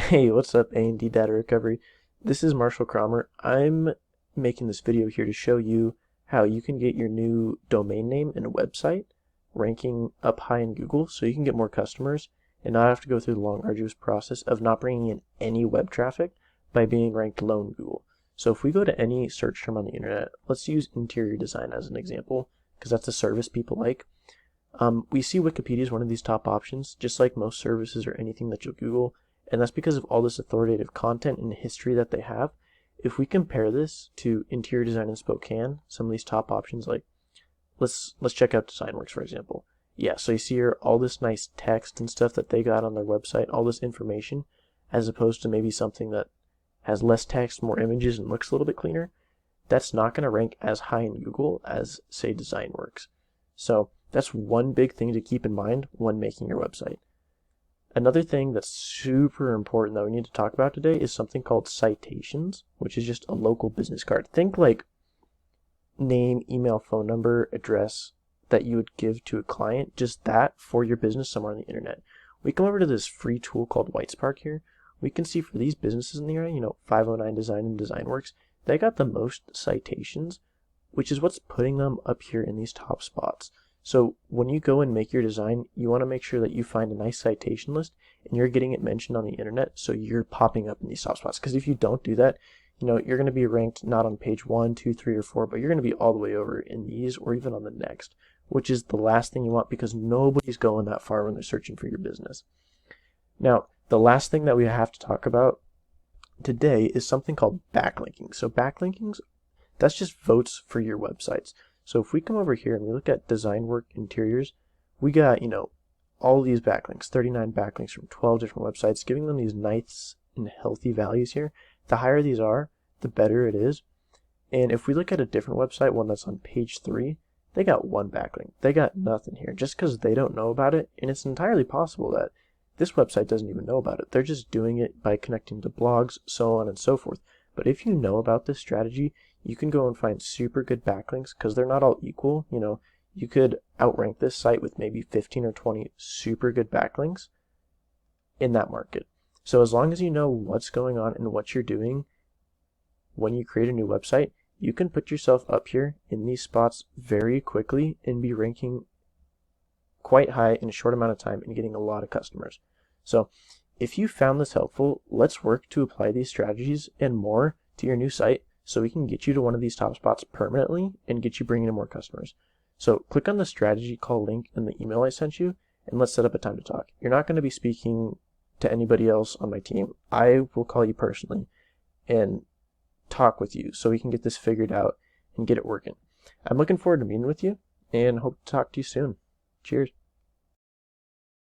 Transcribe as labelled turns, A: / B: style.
A: Hey, what's up, A&D Data Recovery? This is Marshall Cromer. I'm making this video here to show you how you can get your new domain name and website ranking up high in Google so you can get more customers and not have to go through the long, arduous process of not bringing in any web traffic by being ranked low in Google. So if we go to any search term on the internet, let's use interior design as an example because that's a service people like. We see Wikipedia is one of these top options, just like most services or anything that you'll Google, and that's because of all this authoritative content and history that they have. If we compare this to interior design in Spokane, some of these top options, like let's check out DesignWorks for example. Yeah, so you see here all this nice text and stuff that they got on their website, all this information, as opposed to maybe something that has less text, more images, and looks a little bit cleaner. That's not going to rank as high in Google as, say, DesignWorks. So that's one big thing to keep in mind when making your website. Another thing that's super important that we need to talk about today is something called citations, which is just a local business card. Think like name, email, phone number, address that you would give to a client, just that for your business somewhere on the internet. We come over to this free tool called Whitespark here. We can see for these businesses in the area, 509 Design and DesignWorks, they got the most citations, which is what's putting them up here in these top spots. So when you go and make your design, you want to make sure that you find a nice citation list and you're getting it mentioned on the internet so you're popping up in these top spots. Because if you don't do that, you're going to be ranked not on page 1, 2, 3, or 4, but you're going to be all the way over in these or even on the next, which is the last thing you want because nobody's going that far when they're searching for your business. Now, the last thing that we have to talk about today is something called backlinking. So backlinkings, that's just votes for your websites. So if we come over here and we look at DesignWorks interiors, we got, all these backlinks, 39 backlinks from 12 different websites, giving them these nice and healthy values here. The higher these are, the better it is. And if we look at a different website, one that's on page 3, they got one backlink. They got nothing here just because they don't know about it. And it's entirely possible that this website doesn't even know about it. They're just doing it by connecting to blogs, so on and so forth. But if you know about this strategy, you can go and find super good backlinks because they're not all equal. You could outrank this site with maybe 15 or 20 super good backlinks in that market. So as long as you know what's going on and what you're doing when you create a new website, you can put yourself up here in these spots very quickly and be ranking quite high in a short amount of time and getting a lot of customers. So if you found this helpful, let's work to apply these strategies and more to your new site so we can get you to one of these top spots permanently and get you bringing in more customers. So click on the strategy call link in the email I sent you and let's set up a time to talk. You're not going to be speaking to anybody else on my team. I will call you personally and talk with you so we can get this figured out and get it working. I'm looking forward to meeting with you and hope to talk to you soon. Cheers.